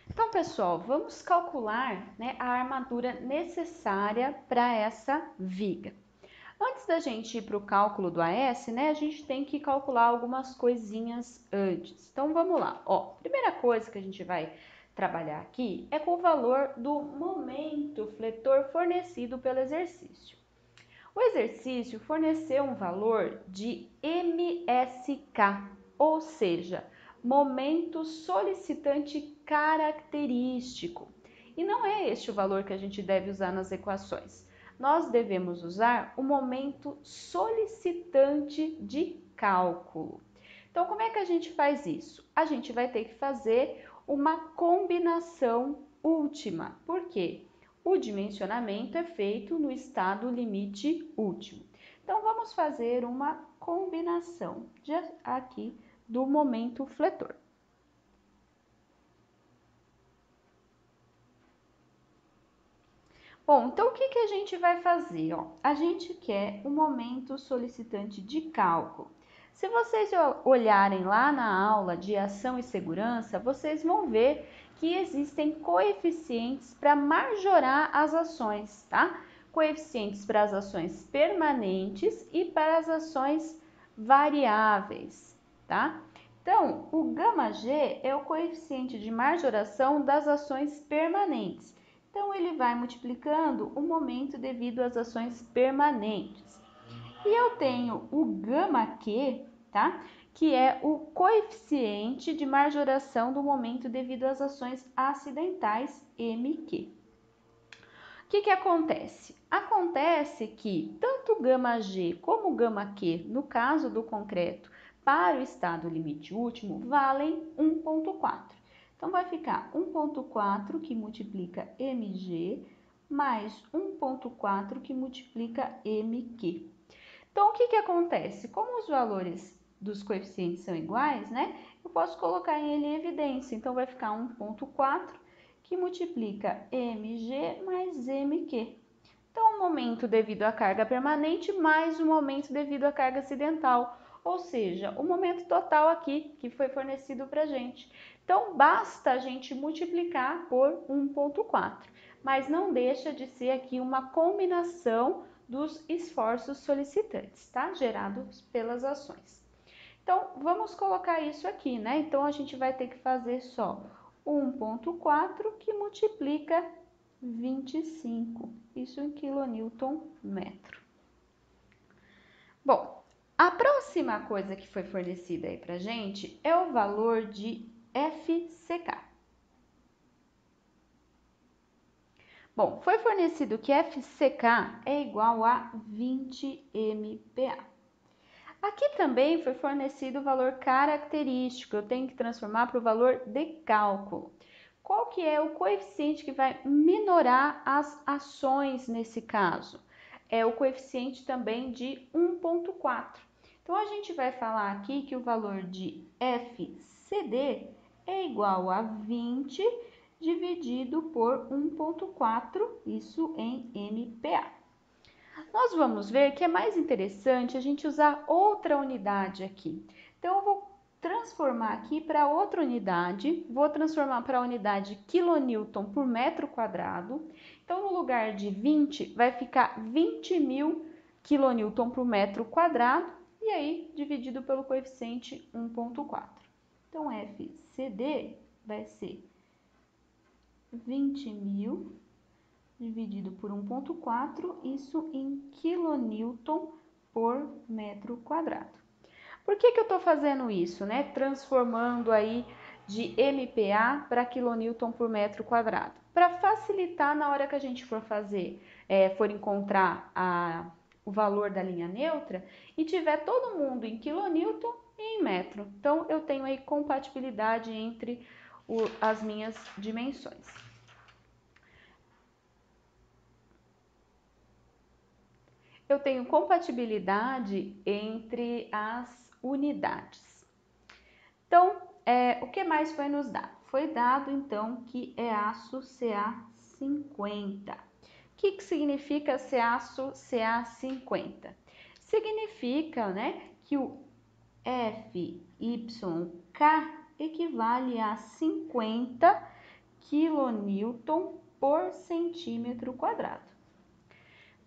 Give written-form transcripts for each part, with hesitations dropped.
Então, pessoal, vamos calcular, né, a armadura necessária para essa viga. Antes da gente ir para o cálculo do AS, né, a gente tem que calcular algumas coisinhas antes. Então, vamos lá. Ó, primeira coisa que a gente vai trabalhar aqui é com o valor do momento fletor fornecido pelo exercício. O exercício forneceu um valor de MSK, ou seja, momento solicitante característico. E não é este o valor que a gente deve usar nas equações. Nós devemos usar o momento solicitante de cálculo. Então, como é que a gente faz isso? A gente vai ter que fazer uma combinação última. Por quê? O dimensionamento é feito no estado limite último. Então, vamos fazer uma combinação aqui do momento fletor. Bom, então o que a gente vai fazer? Ó, a gente quer o momento solicitante de cálculo. Se vocês olharem lá na aula de ação e segurança, vocês vão ver que existem coeficientes para majorar as ações, tá? Coeficientes para as ações permanentes e para as ações variáveis, tá? Então, o γg é o coeficiente de majoração das ações permanentes. Então, ele vai multiplicando o momento devido às ações permanentes. E eu tenho o γq, tá? Que é o coeficiente de majoração do momento devido às ações acidentais, mq. O que acontece? Acontece que tanto o γg como o γq, no caso do concreto, para o estado limite último, valem 1,4. Então, vai ficar 1,4 que multiplica mg mais 1,4 que multiplica mq. Então, o que acontece? Como os valores dos coeficientes são iguais, né? Eu posso colocar ele em evidência. Então, vai ficar 1,4 que multiplica mg mais mq. Então, o momento devido à carga permanente mais o momento devido à carga acidental, ou seja, o momento total aqui que foi fornecido para a gente. Então, basta a gente multiplicar por 1,4, mas não deixa de ser aqui uma combinação dos esforços solicitantes, tá? Gerados pelas ações. Então, vamos colocar isso aqui, né? Então, a gente vai ter que fazer só 1,4 que multiplica 25, isso em quilonewton metro. Bom, a próxima coisa que foi fornecida aí pra gente é o valor de FCK. Bom, foi fornecido que FCK é igual a 20 MPa. Aqui também foi fornecido o valor característico, eu tenho que transformar para o valor de cálculo. Qual que é o coeficiente que vai minorar as ações nesse caso? É o coeficiente também de 1,4. Então, a gente vai falar aqui que o valor de FCD é igual a 20 dividido por 1,4, isso em MPa. Nós vamos ver que é mais interessante a gente usar outra unidade aqui. Então, eu vou transformar aqui para outra unidade, vou transformar para a unidade quilonewton por metro quadrado. Então, no lugar de 20, vai ficar 20.000 quilonewton por metro quadrado, e aí dividido pelo coeficiente 1,4. Então, FCD vai ser 20.000 dividido por 1,4, isso em quilonewton por metro quadrado. Por que eu estou fazendo isso, né? Transformando aí de MPa para quilonewton por metro quadrado. Para facilitar na hora que a gente for fazer, for encontrar o valor da linha neutra e tiver todo mundo em quilonewton e em metro. Então, eu tenho aí compatibilidade entre as minhas dimensões. Eu tenho compatibilidade entre as unidades. Então, o que mais foi nos dado? Foi dado, então, que é aço Ca50. O que significa ser aço Ca50? Significa, né, que o FYK equivale a 50 quilonewton por centímetro quadrado.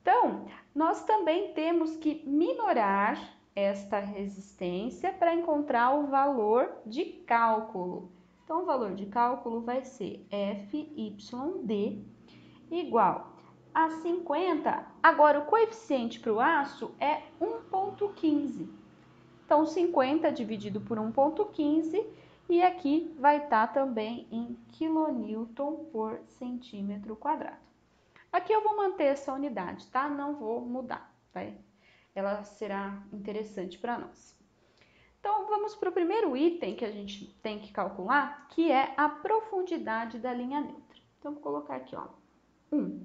Então, nós também temos que minorar esta resistência para encontrar o valor de cálculo. Então, o valor de cálculo vai ser FYD igual a 50. Agora, o coeficiente para o aço é 1,15. Então, 50 dividido por 1,15 e aqui vai estar também em quilonewton por centímetro quadrado. Aqui eu vou manter essa unidade, tá? Não vou mudar, tá? Ela será interessante para nós. Então, vamos para o primeiro item que a gente tem que calcular, que é a profundidade da linha neutra. Então, vou colocar aqui, ó, 1.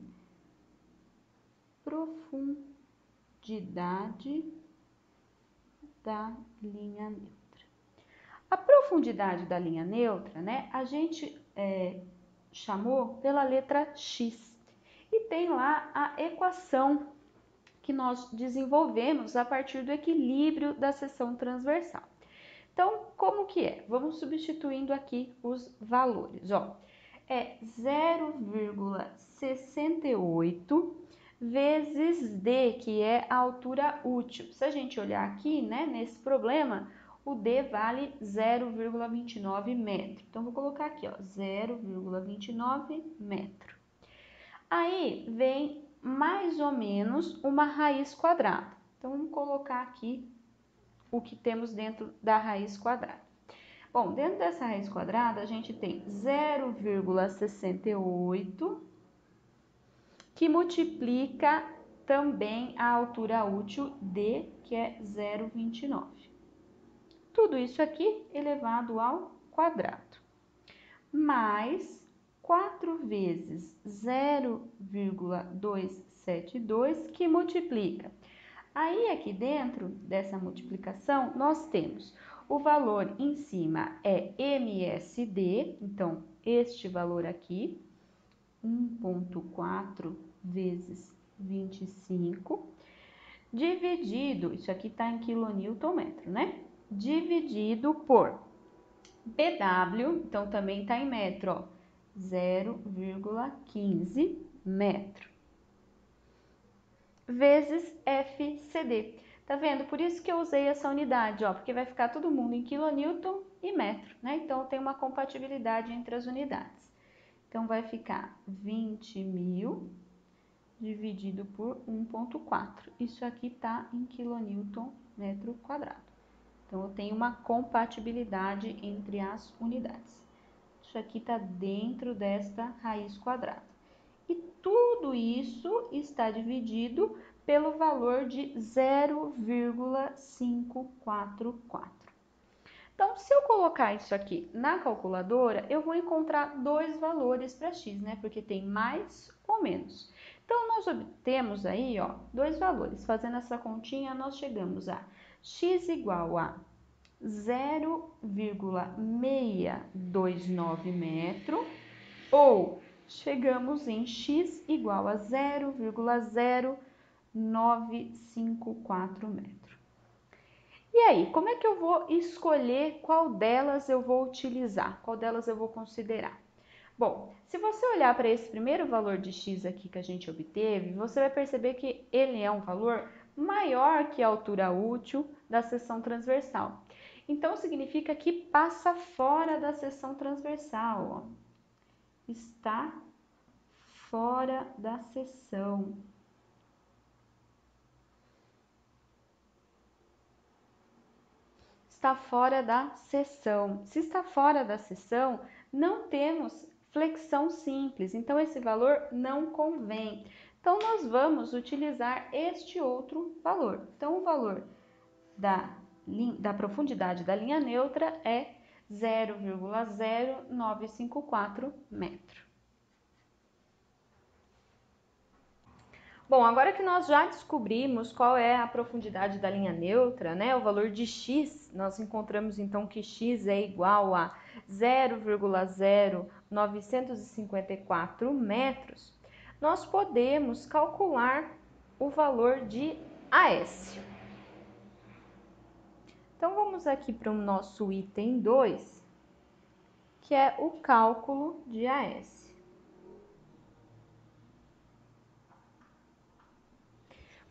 Profundidade da linha neutra. A profundidade da linha neutra, né, a gente chamou pela letra X. E tem lá a equação que nós desenvolvemos a partir do equilíbrio da seção transversal. Então, como que é? Vamos substituindo aqui os valores, ó. É 0,68 vezes D, que é a altura útil. Se a gente olhar aqui, né, nesse problema, o D vale 0,29 metro. Então, vou colocar aqui, ó, 0,29 metro. Aí vem mais ou menos uma raiz quadrada. Então, vamos colocar aqui o que temos dentro da raiz quadrada. Bom, dentro dessa raiz quadrada, a gente tem 0,68, que multiplica também a altura útil D, que é 0,29. Tudo isso aqui elevado ao quadrado. Mais 4 vezes 0,272, que multiplica. Aí, aqui dentro dessa multiplicação, nós temos o valor em cima é MSD, então, este valor aqui, 1,4 vezes 25, dividido, isso aqui está em quilonewton metro, né? Dividido por BW, então também está em metro, ó, 0,15 metro, vezes FCD. Tá vendo? Por isso que eu usei essa unidade, ó, porque vai ficar todo mundo em quilonewton e metro, né? Então, tem uma compatibilidade entre as unidades. Então, vai ficar 20.000 dividido por 1,4. Isso aqui tá em quilonewton metro quadrado. Então, eu tenho uma compatibilidade entre as unidades. Isso aqui está dentro desta raiz quadrada. E tudo isso está dividido pelo valor de 0,544. Então, se eu colocar isso aqui na calculadora, eu vou encontrar dois valores para x, né? Porque tem mais ou menos. Então, nós obtemos aí, ó, dois valores. Fazendo essa continha, nós chegamos a x igual a 0,629 metro, ou chegamos em x igual a 0,0954 metro. E aí, como é que eu vou escolher qual delas eu vou utilizar, qual delas eu vou considerar? Bom, se você olhar para esse primeiro valor de x aqui que a gente obteve, você vai perceber que ele é um valor maior que a altura útil da seção transversal. Então, significa que passa fora da seção transversal, ó. Está fora da seção. Está fora da seção. Se está fora da seção, não temos flexão simples, então esse valor não convém. Então, nós vamos utilizar este outro valor. Então, o valor da profundidade da linha neutra é 0,0954 metro. Bom, agora que nós já descobrimos qual é a profundidade da linha neutra, né, o valor de x, nós encontramos então que x é igual a 0,0954 metros, nós podemos calcular o valor de AS. Então, vamos aqui para o nosso item 2, que é o cálculo de AS.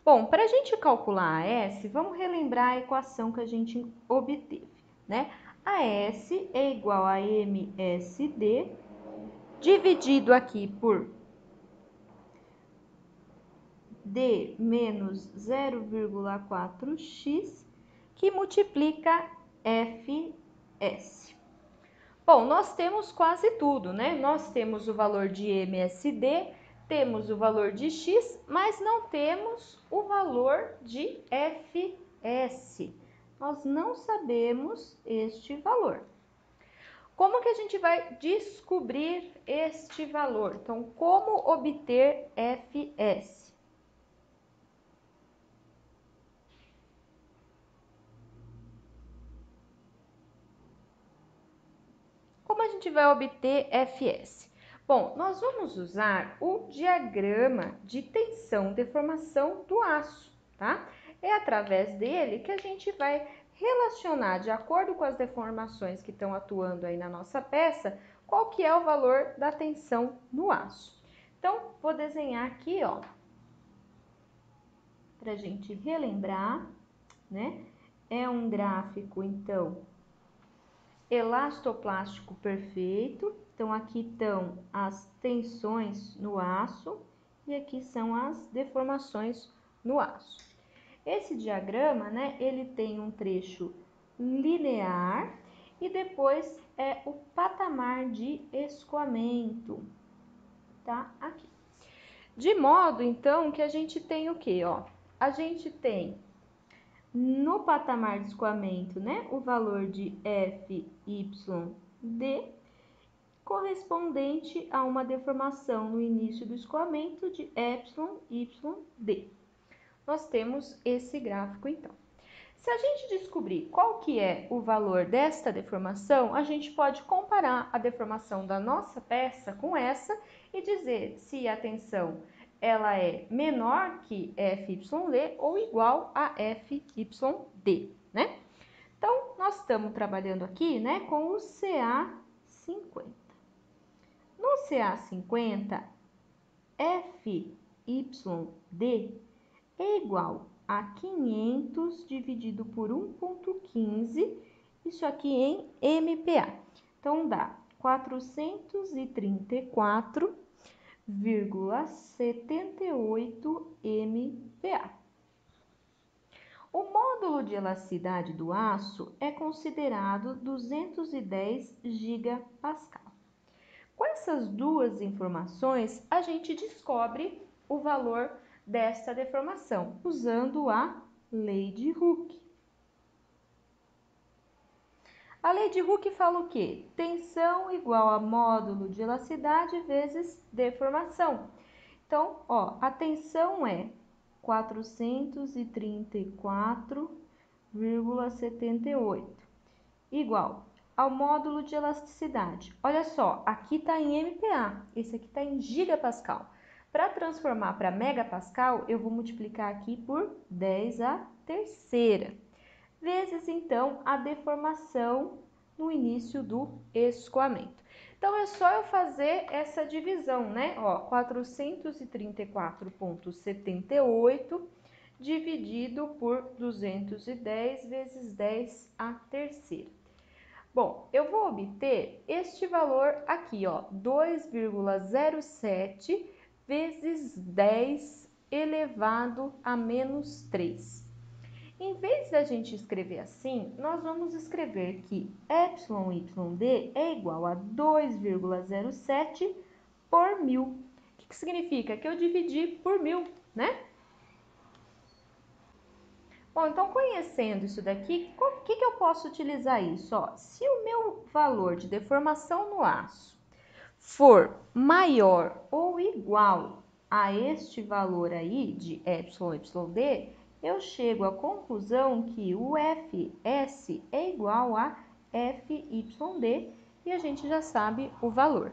Bom, para a gente calcular AS, vamos relembrar a equação que a gente obteve, né? AS é igual a MSD, dividido aqui por D menos 0,4x, que multiplica FS. Bom, nós temos quase tudo, né? Nós temos o valor de MSD, temos o valor de x, mas não temos o valor de FS. Nós não sabemos este valor. Como que a gente vai descobrir este valor? Então, como obter FS? Como a gente vai obter FS? Bom, nós vamos usar o diagrama de tensão-deformação do aço, tá? É através dele que a gente vai relacionar, de acordo com as deformações que estão atuando aí na nossa peça, qual que é o valor da tensão no aço. Então, vou desenhar aqui, ó, pra gente relembrar, né? É um gráfico, então, elastoplástico perfeito. Então, aqui estão as tensões no aço e aqui são as deformações no aço. Esse diagrama, né, ele tem um trecho linear e depois é o patamar de escoamento, tá? Aqui. De modo, então, que a gente tem o quê, ó? A gente tem no patamar de escoamento, né, o valor de FYD correspondente a uma deformação no início do escoamento de EYD. Nós temos esse gráfico, então. Se a gente descobrir qual que é o valor desta deformação, a gente pode comparar a deformação da nossa peça com essa e dizer se a tensão ela é menor que FYD ou igual a FYD, né? Então, nós estamos trabalhando aqui, né, com o CA50. No CA50, FYD é igual a 500 dividido por 1,15, isso aqui em MPa. Então, dá 434,78 MPa. O módulo de elasticidade do aço é considerado 210 gigapascal. Com essas duas informações, a gente descobre o valor desta deformação, usando a lei de Hooke. A lei de Hooke fala o quê? Tensão igual a módulo de elasticidade vezes deformação. Então, ó, a tensão é 434,78, igual ao módulo de elasticidade. Olha só, aqui está em MPa, esse aqui está em gigapascal. Para transformar para megapascal, eu vou multiplicar aqui por 10 a terceira, vezes, então, a deformação no início do escoamento. Então, é só eu fazer essa divisão, né? Ó, 434,78 dividido por 210 vezes 10 a terceira. Bom, eu vou obter este valor aqui, ó, 2,07 vezes 10 elevado a menos 3. Em vez da gente escrever assim, nós vamos escrever que YYD é igual a 2,07 por 1000. O que significa? Que eu dividi por 1000, né? Bom, então conhecendo isso daqui, o que eu posso utilizar isso? Ó, se o meu valor de deformação no aço for maior ou igual a este valor aí de YYD, eu chego à conclusão que o FS é igual a FYD e a gente já sabe o valor.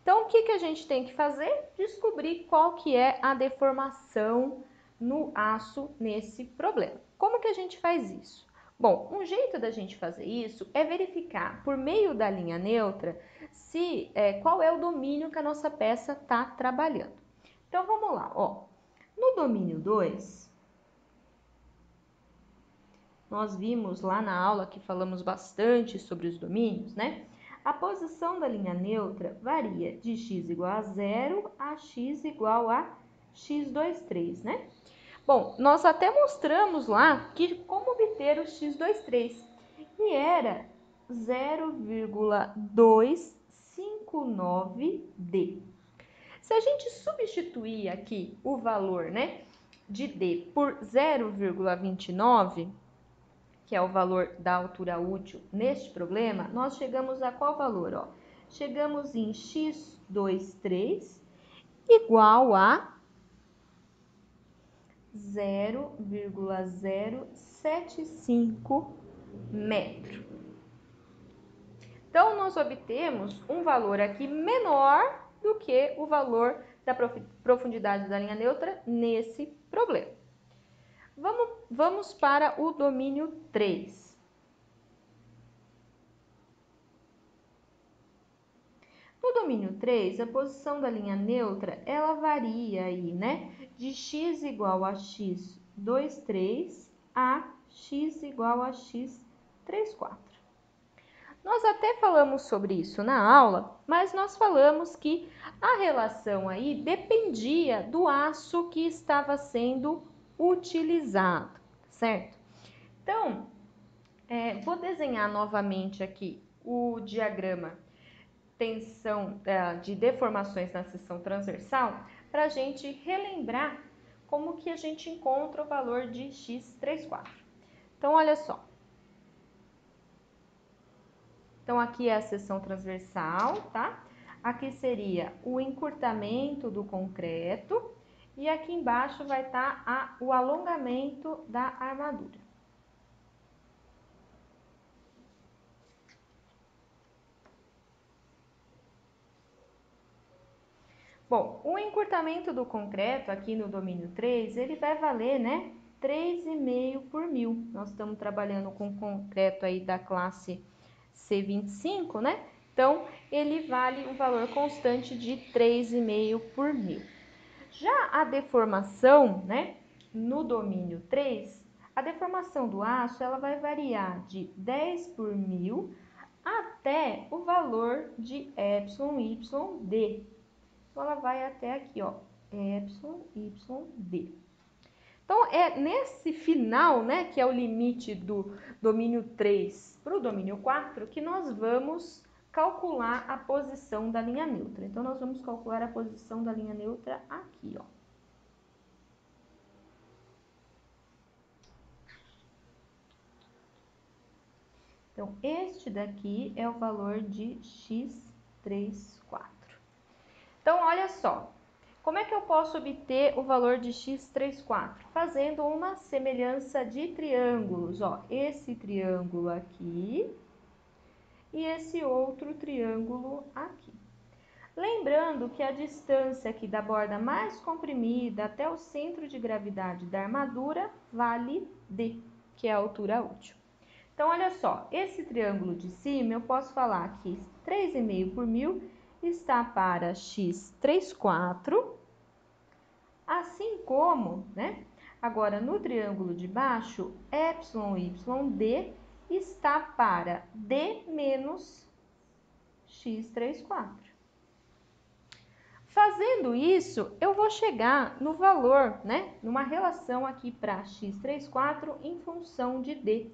Então, o que a gente tem que fazer? Descobrir qual que é a deformação no aço nesse problema. Como que a gente faz isso? Bom, um jeito da gente fazer isso é verificar por meio da linha neutra qual é o domínio que a nossa peça está trabalhando. Então vamos lá, ó. No domínio 2, nós vimos lá na aula que falamos bastante sobre os domínios, né? A posição da linha neutra varia de x igual a 0 a x igual a x23, né? Bom, nós até mostramos lá que como obter o x23, e era 0,259D. Se a gente substituir aqui o valor, né, de D por 0,29, que é o valor da altura útil neste problema, nós chegamos a qual valor? Ó? Chegamos em x23 igual a 0,075 metro. Então, nós obtemos um valor aqui menor do que o valor da profundidade da linha neutra nesse problema. Vamos para o domínio 3. No domínio 3, a posição da linha neutra, ela varia aí, né? De x igual a x23 a x igual a x34. Nós até falamos sobre isso na aula, mas nós falamos que a relação aí dependia do aço que estava sendo utilizado, certo? Então, vou desenhar novamente aqui o diagrama tensão de deformações na seção transversal para a gente relembrar como que a gente encontra o valor de x34. Então, olha só. Então, aqui é a seção transversal, tá? Aqui seria o encurtamento do concreto e aqui embaixo vai estar o alongamento da armadura. Bom, o encurtamento do concreto aqui no domínio 3, ele vai valer, né, 3,5 por mil. Nós estamos trabalhando com concreto aí da classe C25, né? Então, ele vale um valor constante de 3,5 por mil. Já a deformação, né, no domínio 3, a deformação do aço, ela vai variar de 10 por mil até o valor de εyd. Então, ela vai até aqui, ó, εyd. Então, é nesse final, né, que é o limite do domínio 3 para o domínio 4, que nós vamos calcular a posição da linha neutra. Então, nós vamos calcular a posição da linha neutra aqui, ó. Então, este daqui é o valor de x34. Então, olha só. Como é que eu posso obter o valor de x34? Fazendo uma semelhança de triângulos, ó. Esse triângulo aqui e esse outro triângulo aqui. Lembrando que a distância aqui da borda mais comprimida até o centro de gravidade da armadura vale D, que é a altura útil. Então, olha só, esse triângulo de cima, eu posso falar que 3,5 por mil está para x34, assim como, né? Agora, no triângulo de baixo, εyd está para D menos x34. Fazendo isso, eu vou chegar no valor, né? Numa relação aqui para x34 em função de D.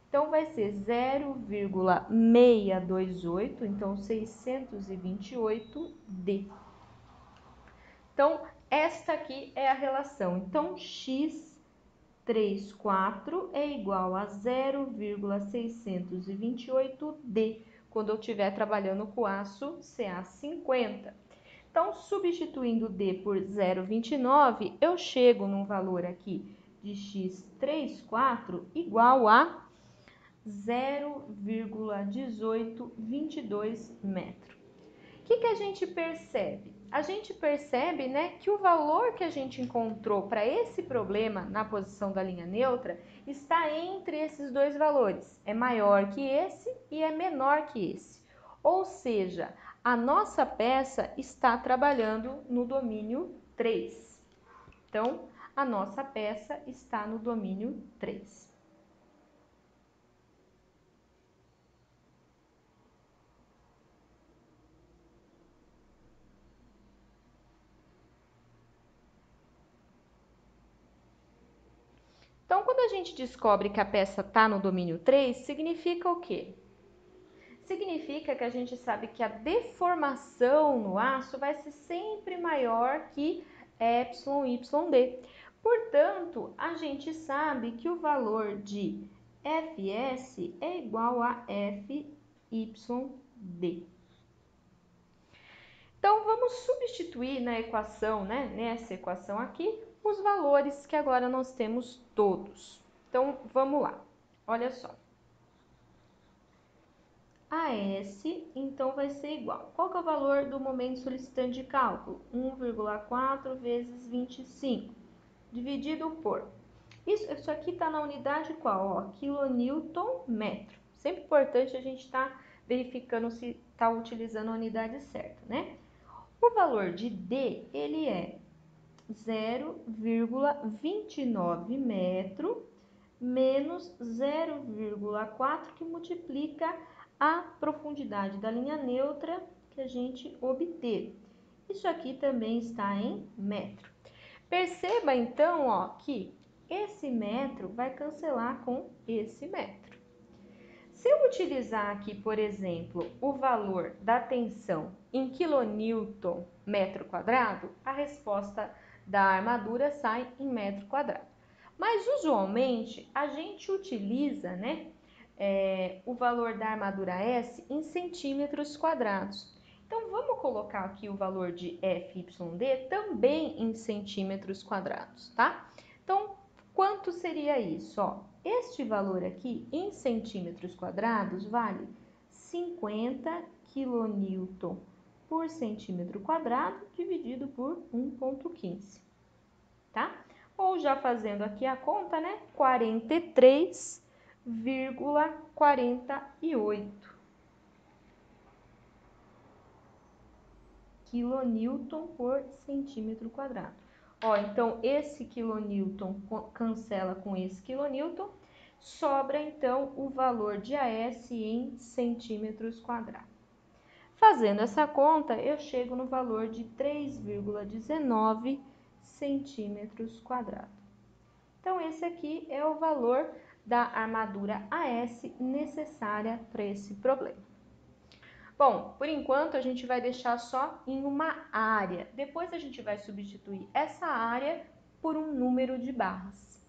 Então, vai ser 0,628, então 628D. Então, esta aqui é a relação. Então, x34 é igual a 0,628D, quando eu estiver trabalhando com aço CA50. Então, substituindo D por 0,29, eu chego num valor aqui de x34 igual a 0,1822 metros. O que a gente percebe? a gente percebe, né, que o valor que a gente encontrou para esse problema na posição da linha neutra está entre esses dois valores. É maior que esse e é menor que esse. Ou seja, a nossa peça está trabalhando no domínio 3. Então, a nossa peça está no domínio 3. Então, quando a gente descobre que a peça está no domínio 3, significa o quê? Significa que a gente sabe que a deformação no aço vai ser sempre maior que εyd. Portanto, a gente sabe que o valor de Fs é igual a Fyd. Então, vamos substituir na equação, né, nessa equação aqui, os valores que agora nós temos todos. Então, vamos lá. Olha só. AS, então, vai ser igual. Qual que é o valor do momento solicitante de cálculo? 1,4 vezes 25, dividido por... Isso aqui está na unidade qual? Ó, quilonewton metro. Sempre importante a gente estar verificando se está utilizando a unidade certa, né? O valor de D, ele é 0,29 metro menos 0,4, que multiplica a profundidade da linha neutra que a gente obteve. Isso aqui também está em metro. Perceba, então, ó, que esse metro vai cancelar com esse metro. Se eu utilizar aqui, por exemplo, o valor da tensão em quilonewton metro quadrado, a resposta da armadura sai em metro quadrado. Mas, usualmente, a gente utiliza, né, o valor da armadura S em centímetros quadrados. Então, vamos colocar aqui o valor de Fyd também em centímetros quadrados, tá? Então, quanto seria isso? Ó, este valor aqui em centímetros quadrados vale 50 kN por centímetro quadrado dividido por 1,15, tá? Ou já fazendo aqui a conta, né? 43,48 quilonewton por centímetro quadrado. Ó, então, esse quilonewton cancela com esse quilonewton, sobra, então, o valor de AS em centímetros quadrados. Fazendo essa conta, eu chego no valor de 3,19 centímetros quadrados. Então, esse aqui é o valor da armadura AS necessária para esse problema. Bom, por enquanto a gente vai deixar só em uma área. Depois a gente vai substituir essa área por um número de barras.